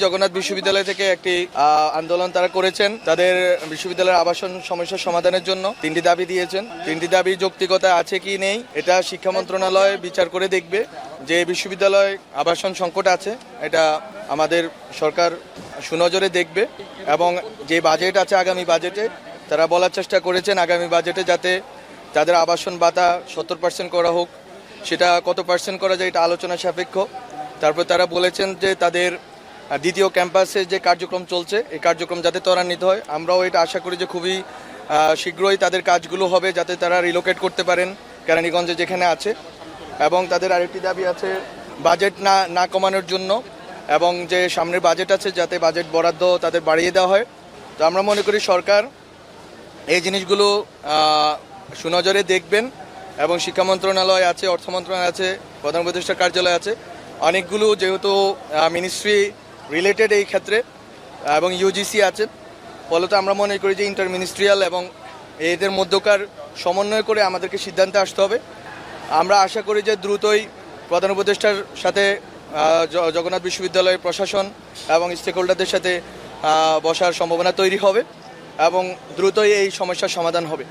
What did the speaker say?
জগন্নাথ বিশ্ববিদ্যালয় থেকে একটি আন্দোলন তারা করেছেন তাদের বিশ্ববিদ্যালয়ের আবাসন সমস্যার সমাধানের জন্য 3টি দাবি দিয়েছেন। 3টি দাবির যৌক্তিকতা আছে কি নেই এটা শিক্ষা মন্ত্রণালয় বিচার করে দেখবে। যে বিশ্ববিদ্যালয় আবাসন সংকট আছে এটা আমাদের সরকার সুনজরে দেখবে এবং যে বাজেট আছে আগামী বাজেটে তারা বলার চেষ্টা করেছেন আগামী বাজেটে যাতে তাদের আবাসন ভাতা 70% করা হোক, সেটা কত পার্সেন্ট করা যায় এটা আলোচনা সাপেক্ষ। তারপর তারা বলেছেন যে তাদের দ্বিতীয় ক্যাম্পাসে যে কার্যক্রম চলছে এই কার্যক্রম যাতে ত্বরান্বিত হয়। আমরাও এটা আশা করি যে খুবই শীঘ্রই তাদের কাজগুলো হবে যাতে তারা রিলোকেট করতে পারেন কেরানীগঞ্জে যেখানে আছে। এবং তাদের আরেকটি দাবি আছে বাজেট না কমানোর জন্য এবং যে সামনের বাজেট আছে যাতে বাজেট বরাদ্দ তাদের বাড়িয়ে দেওয়া হয়। তো আমরা মনে করি সরকার এই জিনিসগুলো সুনজরে দেখবেন এবং শিক্ষা মন্ত্রণালয় আছে, অর্থ মন্ত্রণালয় আছে, প্রধান উপদেষ্টার কার্যালয় আছে, অনেকগুলো যেহেতু মিনিস্ট্রি রিলেটেড এই ক্ষেত্রে এবং ইউজিসি আছে, ফলত আমরা মনে করি যে ইন্টার মিনিস্ট্রিয়াল এবং এদের মধ্যকার সমন্বয় করে আমাদেরকে সিদ্ধান্তে আসতে হবে। আমরা আশা করি যে দ্রুতই প্রধান উপদেষ্টার সাথে জগন্নাথ বিশ্ববিদ্যালয়ের প্রশাসন এবং স্টেক হোল্ডারদের সাথে বসার সম্ভাবনা তৈরি হবে এবং দ্রুতই এই সমস্যার সমাধান হবে।